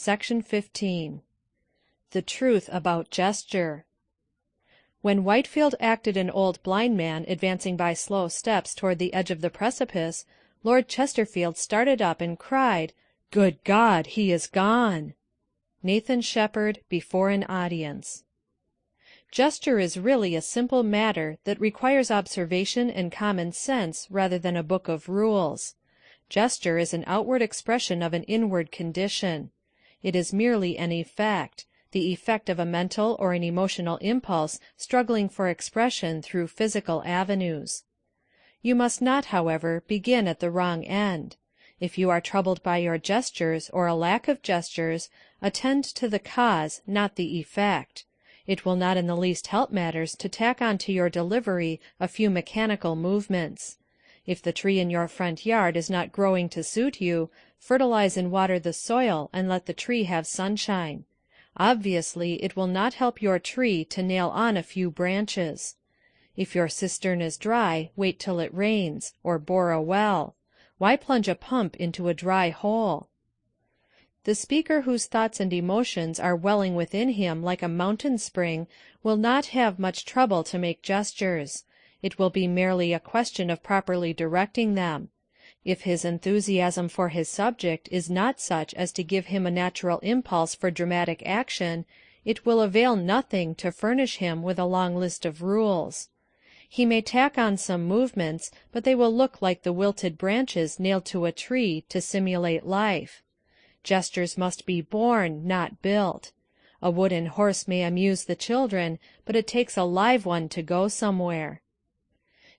Section 15. The Truth about Gesture. When Whitefield acted an old blind man advancing by slow steps toward the edge of the precipice, Lord Chesterfield started up and cried, "Good God, he is gone!" Nathan Sheppard, Before an Audience. Gesture is really a simple matter that requires observation and common sense rather than a book of rules. Gesture is an outward expression of an inward condition. It is merely an effect, the effect of a mental or an emotional impulse struggling for expression through physical avenues. You must not, however, begin at the wrong end. If you are troubled by your gestures or a lack of gestures, attend to the cause, not the effect. It will not in the least help matters to tack on to your delivery a few mechanical movements. If the tree in your front yard is not growing to suit you, fertilize and water the soil and let the tree have sunshine. Obviously, it will not help your tree to nail on a few branches. If your cistern is dry, wait till it rains, or bore a well. Why plunge a pump into a dry hole? The speaker whose thoughts and emotions are welling within him like a mountain spring will not have much trouble to make gestures. It will be merely a question of properly directing them. If his enthusiasm for his subject is not such as to give him a natural impulse for dramatic action, it will avail nothing to furnish him with a long list of rules. He may tack on some movements, but they will look like the wilted branches nailed to a tree to simulate life. Gestures must be born, not built. A wooden horse may amuse the children, but it takes a live one to go somewhere.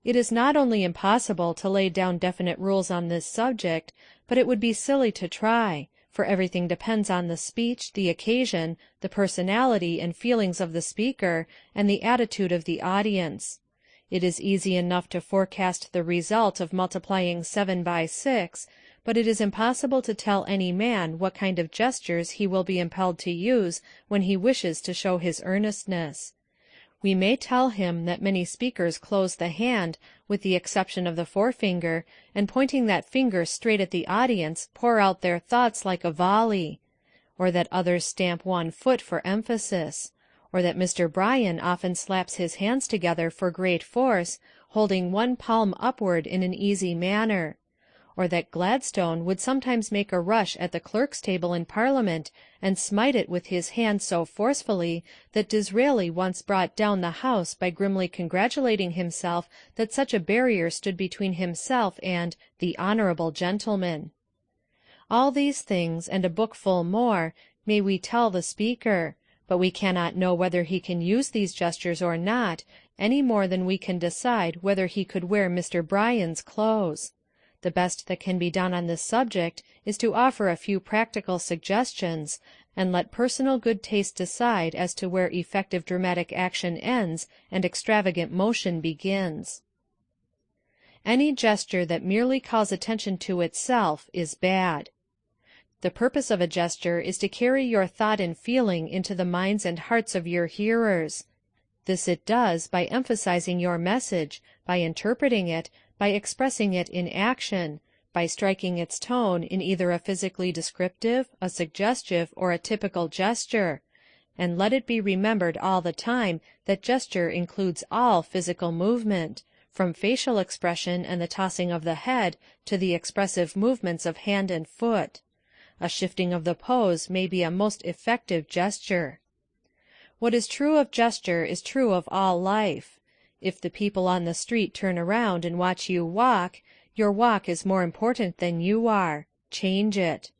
It is not only impossible to lay down definite rules on this subject, but it would be silly to try, for everything depends on the speech, the occasion, the personality and feelings of the speaker, and the attitude of the audience. It is easy enough to forecast the result of multiplying 7 by 6, but it is impossible to tell any man what kind of gestures he will be impelled to use when he wishes to show his earnestness. We may tell him that many speakers close the hand, with the exception of the forefinger, and pointing that finger straight at the audience pour out their thoughts like a volley, or that others stamp one foot for emphasis, or that Mr. Bryan often slaps his hands together for great force, holding one palm upward in an easy manner, or that Gladstone would sometimes make a rush at the clerk's table in Parliament and smite it with his hand so forcefully that Disraeli once brought down the House by grimly congratulating himself that such a barrier stood between himself and "the honourable gentleman." All these things, and a bookful more, may we tell the speaker, but we cannot know whether he can use these gestures or not, any more than we can decide whether he could wear Mr. Bryan's clothes. The best that can be done on this subject is to offer a few practical suggestions, and let personal good taste decide as to where effective dramatic action ends and extravagant motion begins. Any gesture that merely calls attention to itself is bad. The purpose of a gesture is to carry your thought and feeling into the minds and hearts of your hearers. This it does by emphasizing your message, by interpreting it, by expressing it in action, by striking its tone in either a physically descriptive, a suggestive, or a typical gesture, and let it be remembered all the time that gesture includes all physical movement, from facial expression and the tossing of the head to the expressive movements of hand and foot. A shifting of the pose may be a most effective gesture. What is true of gesture is true of all life. If the people on the street turn around and watch you walk, your walk is more important than you are. Change it.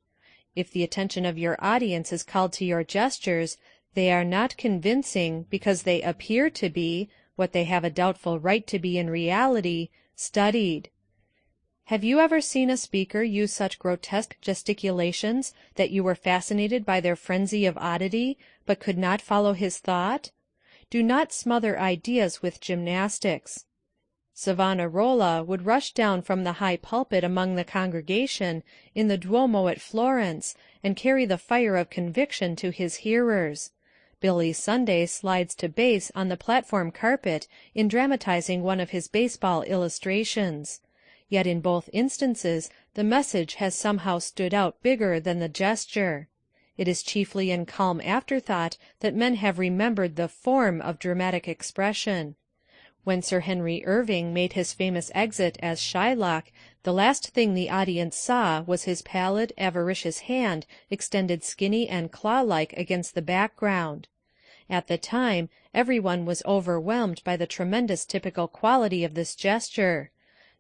If the attention of your audience is called to your gestures, they are not convincing because they appear to be, what they have a doubtful right to be in reality, studied. Have you ever seen a speaker use such grotesque gesticulations that you were fascinated by their frenzy of oddity, but could not follow his thought? Do not smother ideas with gymnastics. Savonarola would rush down from the high pulpit among the congregation in the Duomo at Florence and carry the fire of conviction to his hearers. Billy Sunday slides to base on the platform carpet in dramatizing one of his baseball illustrations. Yet in both instances the message has somehow stood out bigger than the gesture. It is chiefly in calm afterthought that men have remembered the form of dramatic expression. When Sir Henry Irving made his famous exit as Shylock, the last thing the audience saw was his pallid, avaricious hand extended skinny and claw-like against the background. At the time, everyone was overwhelmed by the tremendous typical quality of this gesture.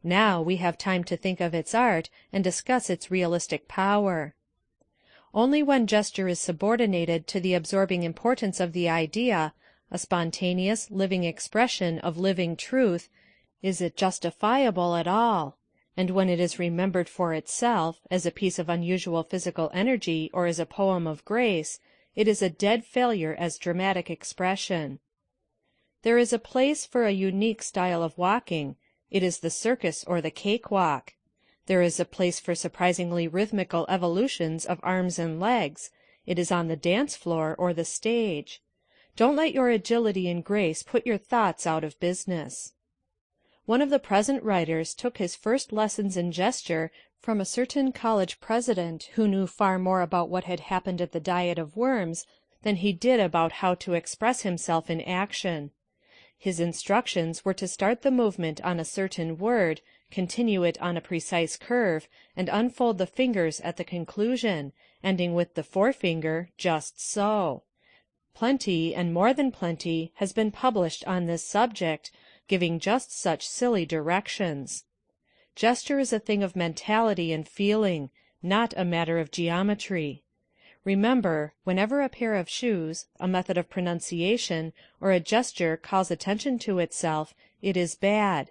Now we have time to think of its art and discuss its realistic power. Only when gesture is subordinated to the absorbing importance of the idea, a spontaneous, living expression of living truth, is it justifiable at all, and when it is remembered for itself, as a piece of unusual physical energy or as a poem of grace, it is a dead failure as dramatic expression. There is a place for a unique style of walking. It is the circus or the cakewalk. There is a place for surprisingly rhythmical evolutions of arms and legs. It is on the dance floor or the stage. Don't let your agility and grace put your thoughts out of business. One of the present writers took his first lessons in gesture from a certain college president who knew far more about what had happened at the Diet of Worms than he did about how to express himself in action. His instructions were to start the movement on a certain word, continue it on a precise curve, and unfold the fingers at the conclusion, ending with the forefinger, just so. Plenty, and more than plenty, has been published on this subject, giving just such silly directions. Gesture is a thing of mentality and feeling, not a matter of geometry. Remember, whenever a pair of shoes, a method of pronunciation, or a gesture calls attention to itself, it is bad.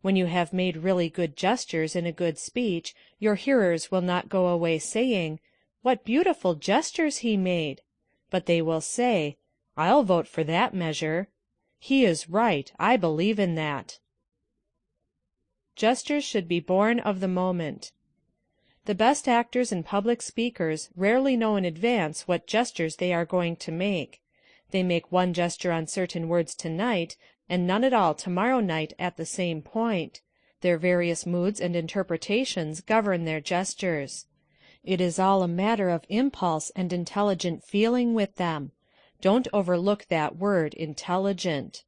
When you have made really good gestures in a good speech, your hearers will not go away saying, "What beautiful gestures he made!" But they will say, "I'll vote for that measure." "He is right, I believe in that." Gestures should be born of the moment. The best actors and public speakers rarely know in advance what gestures they are going to make. They make one gesture on certain words tonight, and none at all tomorrow night at the same point. Their various moods and interpretations govern their gestures. It is all a matter of impulse and intelligent feeling with them. Don't overlook that word, intelligent.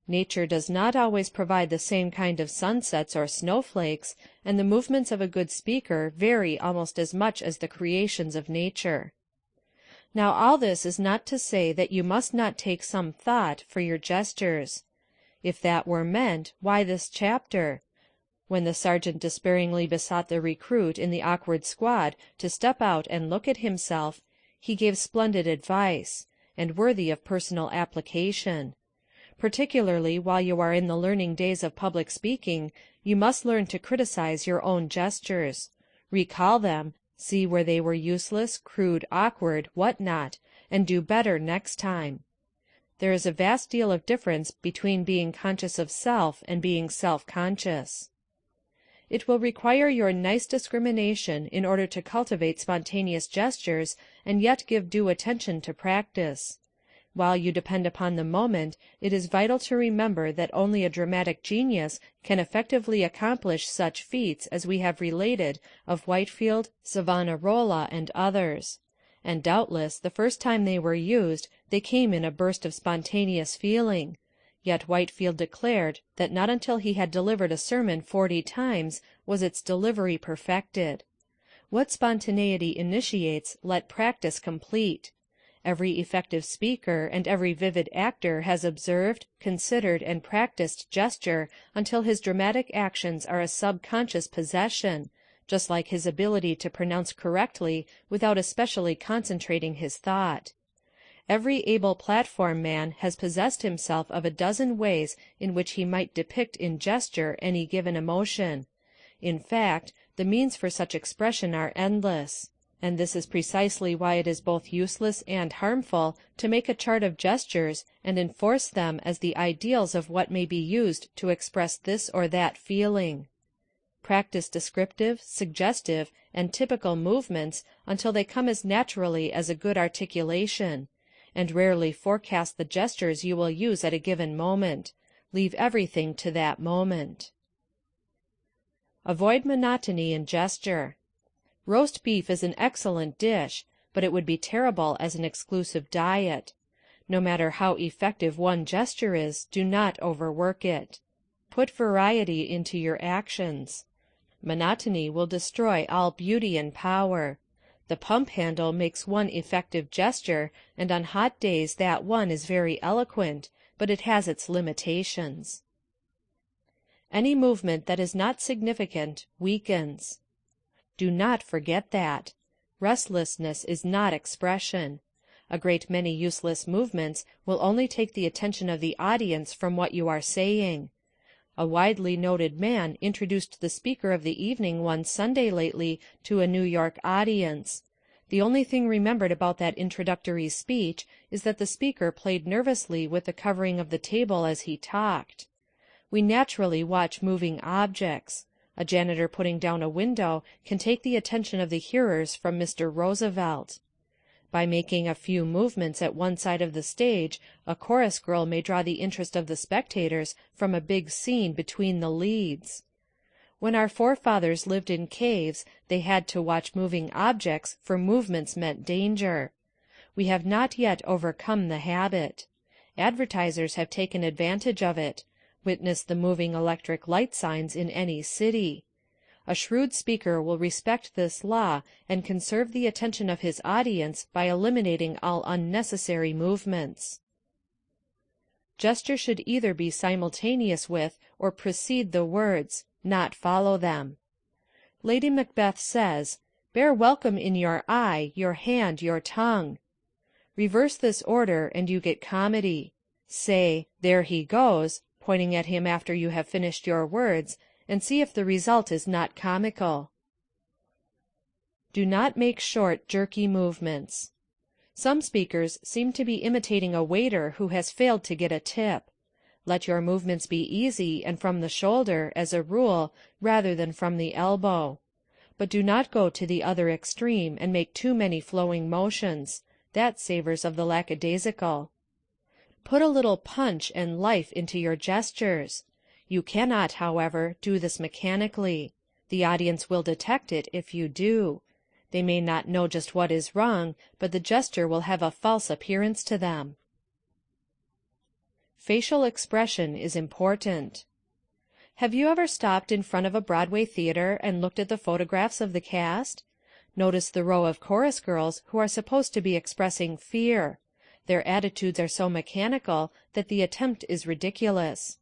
Nature does not always provide the same kind of sunsets or snowflakes, and the movements of a good speaker vary almost as much as the creations of nature. Now all this is not to say that you must not take some thought for your gestures. If that were meant, why this chapter? When the sergeant despairingly besought the recruit in the awkward squad to step out and look at himself, he gave splendid advice, and worthy of personal application. Particularly while you are in the learning days of public speaking, you must learn to criticize your own gestures. Recall them, see where they were useless, crude, awkward, what not, and do better next time. There is a vast deal of difference between being conscious of self and being self-conscious. It will require your nice discrimination in order to cultivate spontaneous gestures and yet give due attention to practice. While you depend upon the moment, it is vital to remember that only a dramatic genius can effectively accomplish such feats as we have related of Whitefield, Savonarola, and others. And doubtless, the first time they were used, they came in a burst of spontaneous feeling. Yet Whitefield declared that not until he had delivered a sermon 40 times was its delivery perfected. What spontaneity initiates, let practice complete. Every effective speaker and every vivid actor has observed, considered, and practiced gesture until his dramatic actions are a subconscious possession, just like his ability to pronounce correctly without especially concentrating his thought. Every able platform man has possessed himself of a dozen ways in which he might depict in gesture any given emotion. In fact, the means for such expression are endless. And this is precisely why it is both useless and harmful to make a chart of gestures and enforce them as the ideals of what may be used to express this or that feeling. Practice descriptive, suggestive, and typical movements until they come as naturally as a good articulation, and rarely forecast the gestures you will use at a given moment. Leave everything to that moment. Avoid monotony in gesture. Roast beef is an excellent dish, but it would be terrible as an exclusive diet. No matter how effective one gesture is, do not overwork it. Put variety into your actions. Monotony will destroy all beauty and power. The pump handle makes one effective gesture, and on hot days that one is very eloquent, but it has its limitations. Any movement that is not significant weakens. Do not forget that. Restlessness is not expression. A great many useless movements will only take the attention of the audience from what you are saying. A widely noted man introduced the speaker of the evening one Sunday lately to a New York audience. The only thing remembered about that introductory speech is that the speaker played nervously with the covering of the table as he talked. We naturally watch moving objects. A janitor putting down a window can take the attention of the hearers from Mr. Roosevelt. By making a few movements at one side of the stage, a chorus girl may draw the interest of the spectators from a big scene between the leads. When our forefathers lived in caves, they had to watch moving objects, for movements meant danger. We have not yet overcome the habit. Advertisers have taken advantage of it. Witness the moving electric light signs in any city. A shrewd speaker will respect this law and conserve the attention of his audience by eliminating all unnecessary movements. Gesture should either be simultaneous with or precede the words, not follow them. Lady Macbeth says, "Bear welcome in your eye, your hand, your tongue." Reverse this order and you get comedy. Say, "There he goes," pointing at him after you have finished your words, and see if the result is not comical. Do not make short, jerky movements. Some speakers seem to be imitating a waiter who has failed to get a tip. Let your movements be easy and from the shoulder, as a rule, rather than from the elbow. But do not go to the other extreme and make too many flowing motions. That savors of the lackadaisical. Put a little punch and life into your gestures. You cannot, however, do this mechanically. The audience will detect it if you do. They may not know just what is wrong, but the gesture will have a false appearance to them. Facial expression is important. Have you ever stopped in front of a Broadway theater and looked at the photographs of the cast? Notice the row of chorus girls who are supposed to be expressing fear. Their attitudes are so mechanical that the attempt is ridiculous.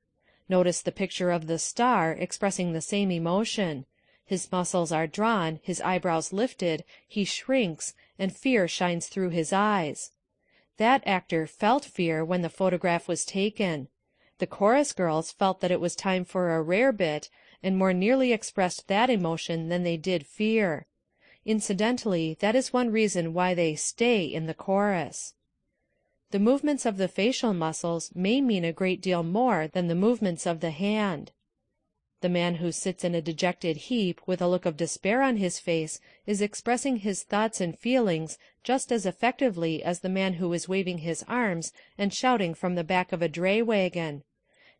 Notice the picture of the star expressing the same emotion. His muscles are drawn, his eyebrows lifted, he shrinks, and fear shines through his eyes. That actor felt fear when the photograph was taken. The chorus girls felt that it was time for a rare bit, and more nearly expressed that emotion than they did fear. Incidentally, that is one reason why they stay in the chorus. The movements of the facial muscles may mean a great deal more than the movements of the hand. The man who sits in a dejected heap with a look of despair on his face is expressing his thoughts and feelings just as effectively as the man who is waving his arms and shouting from the back of a dray wagon.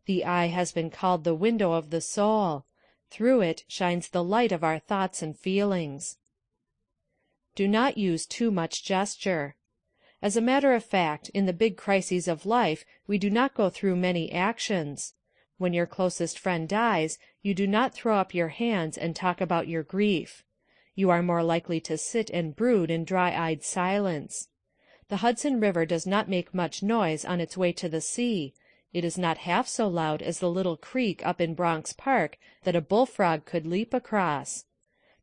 The eye has been called the window of the soul. Through it shines the light of our thoughts and feelings. Do not use too much gesture. As a matter of fact, in the big crises of life we do not go through many actions. When your closest friend dies, you do not throw up your hands and talk about your grief. You are more likely to sit and brood in dry-eyed silence. The Hudson River does not make much noise on its way to the sea. It is not half so loud as the little creek up in Bronx Park that a bullfrog could leap across.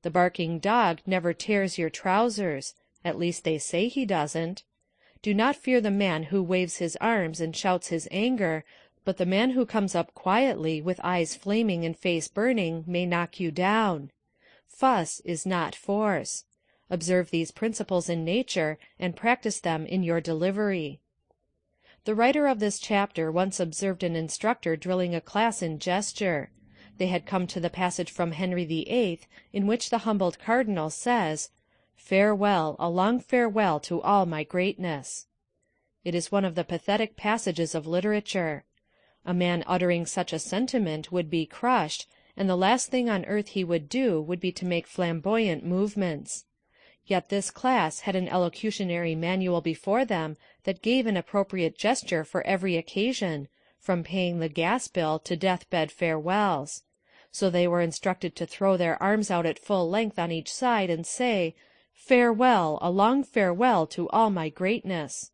The barking dog never tears your trousers. At least they say he doesn't. Do not fear the man who waves his arms and shouts his anger, but the man who comes up quietly with eyes flaming and face burning may knock you down. Fuss is not force. Observe these principles in nature and practice them in your delivery. The writer of this chapter once observed an instructor drilling a class in gesture. They had come to the passage from Henry VIII in which the humbled cardinal says, "Farewell, a long farewell to all my greatness." It is one of the pathetic passages of literature. A man uttering such a sentiment would be crushed, and the last thing on earth he would do would be to make flamboyant movements. Yet this class had an elocutionary manual before them that gave an appropriate gesture for every occasion, from paying the gas bill to death-bed farewells. So they were instructed to throw their arms out at full length on each side and say, "Farewell, a long farewell to all my greatness."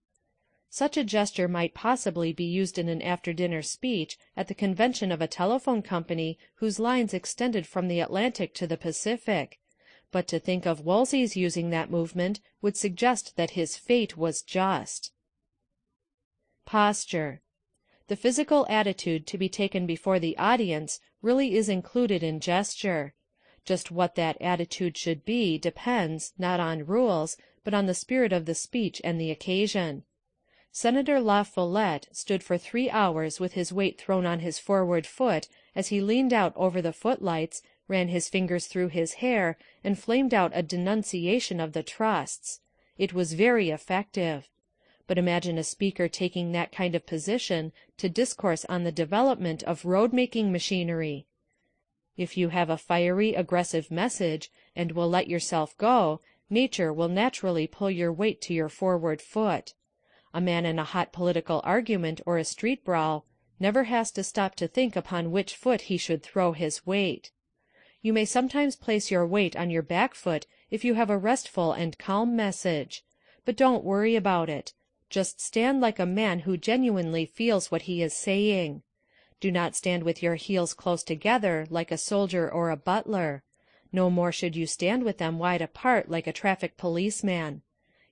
Such a gesture might possibly be used in an after-dinner speech at the convention of a telephone company whose lines extended from the Atlantic to the Pacific, but to think of Wolsey's using that movement would suggest that his fate was just. Posture. The physical attitude to be taken before the audience really is included in gesture. Just what that attitude should be depends, not on rules, but on the spirit of the speech and the occasion. Senator La Follette stood for 3 hours with his weight thrown on his forward foot as he leaned out over the footlights, ran his fingers through his hair, and flamed out a denunciation of the trusts. It was very effective. But imagine a speaker taking that kind of position to discourse on the development of road-making machinery. If you have a fiery, aggressive message, and will let yourself go, nature will naturally pull your weight to your forward foot. A man in a hot political argument or a street brawl never has to stop to think upon which foot he should throw his weight. You may sometimes place your weight on your back foot if you have a restful and calm message. But don't worry about it. Just stand like a man who genuinely feels what he is saying. Do not stand with your heels close together like a soldier or a butler. No more should you stand with them wide apart like a traffic policeman.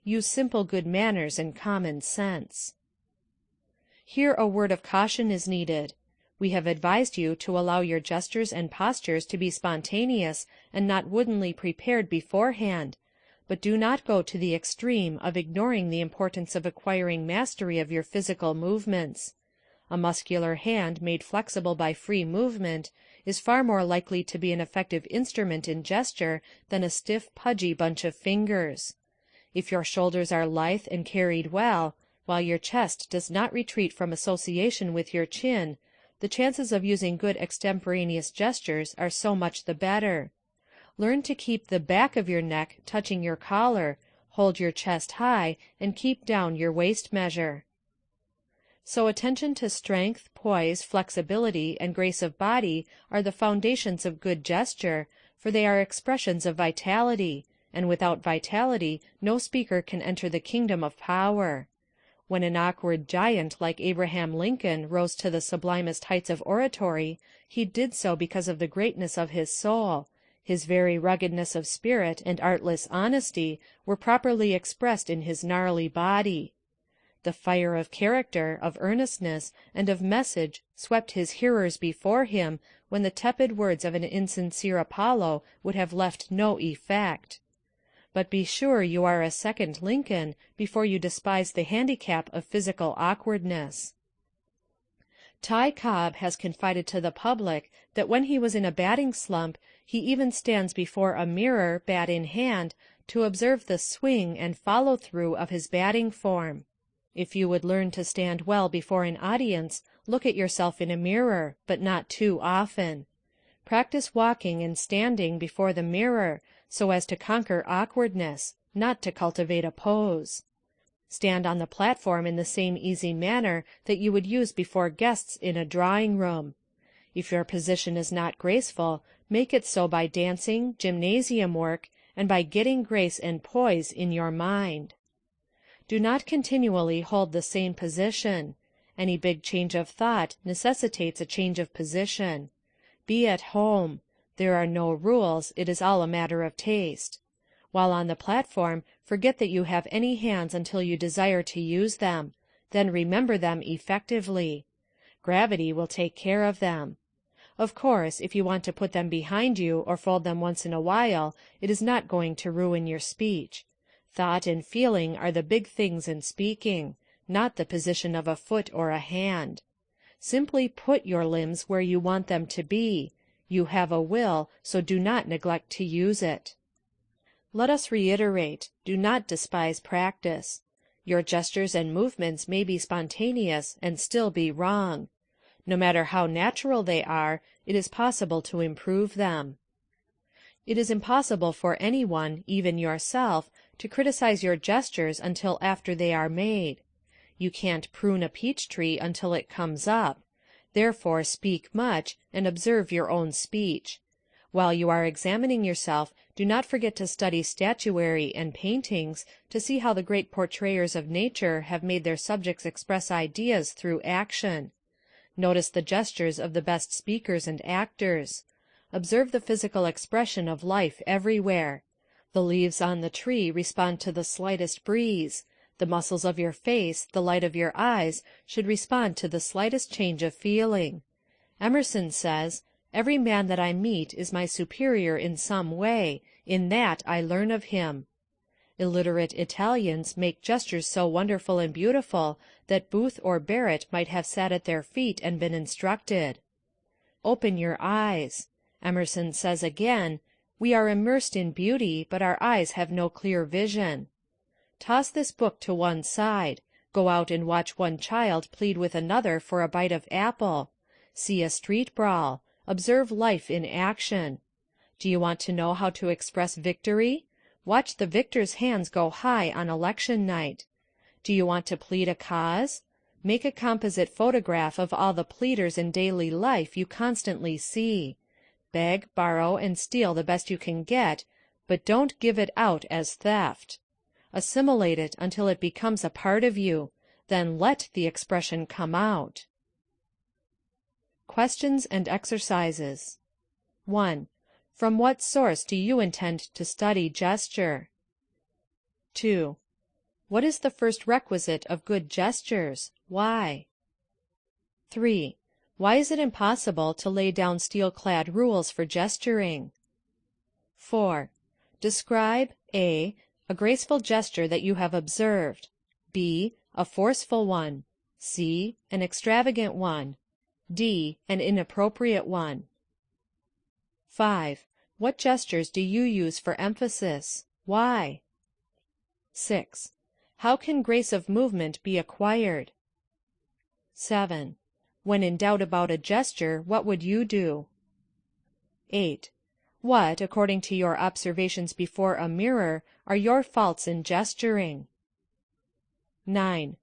Use simple good manners and common sense. Here a word of caution is needed. We have advised you to allow your gestures and postures to be spontaneous and not woodenly prepared beforehand, but do not go to the extreme of ignoring the importance of acquiring mastery of your physical movements. A muscular hand made flexible by free movement is far more likely to be an effective instrument in gesture than a stiff, pudgy bunch of fingers. If your shoulders are lithe and carried well, while your chest does not retreat from association with your chin, the chances of using good extemporaneous gestures are so much the better. Learn to keep the back of your neck touching your collar, hold your chest high, and keep down your waist measure. So attention to strength, poise, flexibility, and grace of body are the foundations of good gesture, for they are expressions of vitality, and without vitality no speaker can enter the kingdom of power. When an awkward giant like Abraham Lincoln rose to the sublimest heights of oratory, he did so because of the greatness of his soul. His very ruggedness of spirit and artless honesty were properly expressed in his gnarly body. The fire of character, of earnestness, and of message swept his hearers before him when the tepid words of an insincere Apollo would have left no effect. But be sure you are a second Lincoln before you despise the handicap of physical awkwardness. Ty Cobb has confided to the public that when he was in a batting slump he even stands before a mirror, bat in hand, to observe the swing and follow-through of his batting form. If you would learn to stand well before an audience, look at yourself in a mirror, but not too often. Practice walking and standing before the mirror, so as to conquer awkwardness, not to cultivate a pose. Stand on the platform in the same easy manner that you would use before guests in a drawing-room. If your position is not graceful, make it so by dancing, gymnasium work, and by getting grace and poise in your mind. Do not continually hold the same position. Any big change of thought necessitates a change of position. Be at home. There are no rules, it is all a matter of taste. While on the platform, forget that you have any hands until you desire to use them. Then remember them effectively. Gravity will take care of them. Of course, if you want to put them behind you or fold them once in a while, it is not going to ruin your speech. Thought and feeling are the big things in speaking, not the position of a foot or a hand. Simply put your limbs where you want them to be. You have a will, so do not neglect to use it. Let us reiterate, do not despise practice. Your gestures and movements may be spontaneous and still be wrong. No matter how natural they are, it is possible to improve them. It is impossible for anyone, even yourself, to criticize your gestures until after they are made. You can't prune a peach tree until it comes up. Therefore speak much, and observe your own speech. While you are examining yourself, do not forget to study statuary and paintings to see how the great portrayers of nature have made their subjects express ideas through action. Notice the gestures of the best speakers and actors. Observe the physical expression of life everywhere. The leaves on the tree respond to the slightest breeze. The muscles of your face, the light of your eyes, should respond to the slightest change of feeling. Emerson says, "Every man that I meet is my superior in some way. In that I learn of him." Illiterate Italians make gestures so wonderful and beautiful that Booth or Barrett might have sat at their feet and been instructed. Open your eyes. Emerson says again, "We are immersed in beauty, but our eyes have no clear vision." Toss this book to one side. Go out and watch one child plead with another for a bite of apple. See a street brawl. Observe life in action. Do you want to know how to express victory? Watch the victor's hands go high on election night. Do you want to plead a cause? Make a composite photograph of all the pleaders in daily life you constantly see. Beg, borrow, and steal the best you can get, but don't give it out as theft. Assimilate it until it becomes a part of you. Then let the expression come out. Questions and exercises. 1. From what source do you intend to study gesture? 2. What is the first requisite of good gestures? Why? 3. Why is it impossible to lay down steel-clad rules for gesturing? 4. Describe a graceful gesture that you have observed, b. a forceful one, c. an extravagant one, d. an inappropriate one. 5. What gestures do you use for emphasis? Why? 6. How can grace of movement be acquired? 7. When in doubt about a gesture, what would you do? 8. What, according to your observations before a mirror, are your faults in gesturing? 9.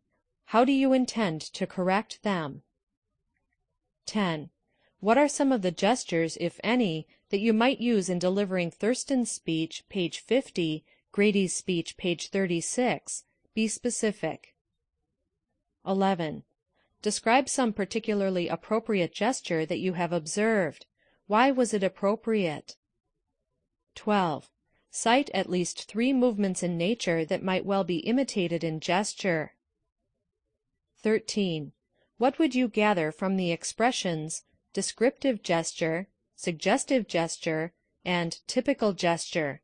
How do you intend to correct them? 10. What are some of the gestures, if any, that you might use in delivering Thurston's speech, page 50, Grady's speech, page 36? Be specific. 11. Describe some particularly appropriate gesture that you have observed. Why was it appropriate? 12. Cite at least 3 movements in nature that might well be imitated in gesture. 13. What would you gather from the expressions descriptive gesture, suggestive gesture, and typical gesture?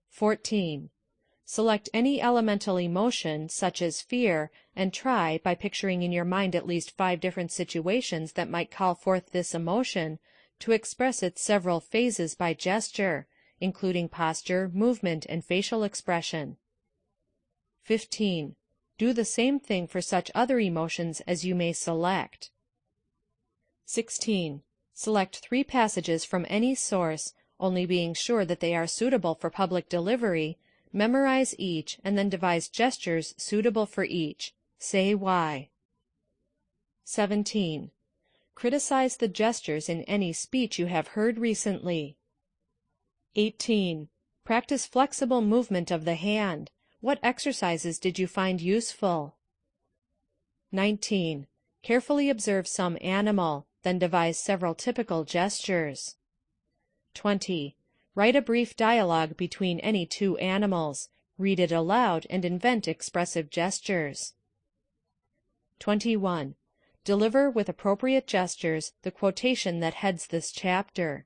14. Select any elemental emotion, such as fear, and try, by picturing in your mind at least 5 different situations that might call forth this emotion, to express its several phases by gesture, including posture, movement, and facial expression. 15. Do the same thing for such other emotions as you may select. 16. Select 3 passages from any source, only being sure that they are suitable for public delivery. Memorize each, and then devise gestures suitable for each. Say why. 17. Criticize the gestures in any speech you have heard recently. 18. Practice flexible movement of the hand. What exercises did you find useful? 19. Carefully observe some animal, then devise several typical gestures. 20. Write a brief dialogue between any 2 animals. Read it aloud and invent expressive gestures. 21. Deliver with appropriate gestures the quotation that heads this chapter.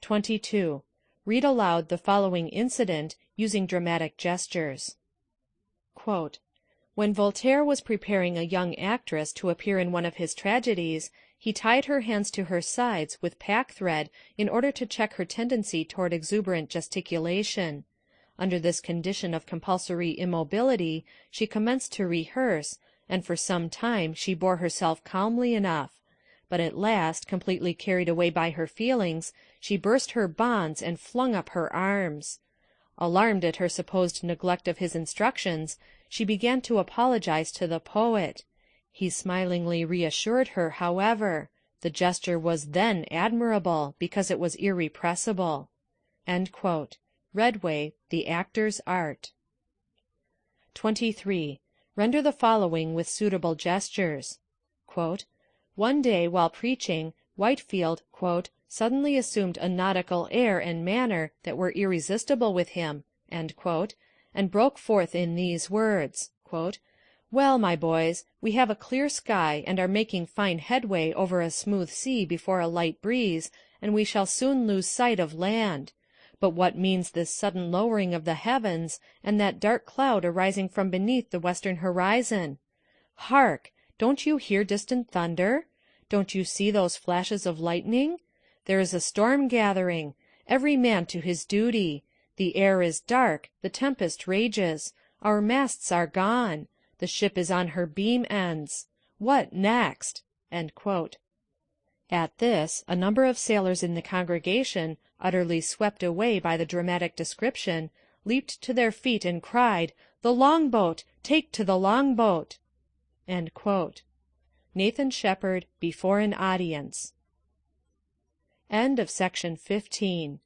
22. Read aloud the following incident using dramatic gestures. Quote, "When Voltaire was preparing a young actress to appear in one of his tragedies, he tied her hands to her sides with pack-thread in order to check her tendency toward exuberant gesticulation. Under this condition of compulsory immobility she commenced to rehearse, and for some time she bore herself calmly enough, but at last, completely carried away by her feelings, she burst her bonds and flung up her arms. Alarmed at her supposed neglect of his instructions, she began to apologize to the poet. He smilingly reassured her, however. The gesture was then admirable, because it was irrepressible. Redway, The Actor's Art. 23. Render the following with suitable gestures. One day, while preaching, Whitefield suddenly assumed a nautical air and manner that were irresistible with him, and broke forth in these words, Well, my boys, we have a clear sky, and are making fine headway over a smooth sea before a light breeze, and we shall soon lose sight of land. But what means this sudden lowering of the heavens, and that dark cloud arising from beneath the western horizon? Hark! Don't you hear distant thunder? Don't you see those flashes of lightning? There is a storm gathering. Every man to his duty. The air is dark, the tempest rages. Our masts are gone. The ship is on her beam ends. What next? At this, a number of sailors in the congregation, utterly swept away by the dramatic description, leaped to their feet and cried, "The longboat! Take to the longboat!" Nathan Sheppard, Before an Audience. End of Section 15.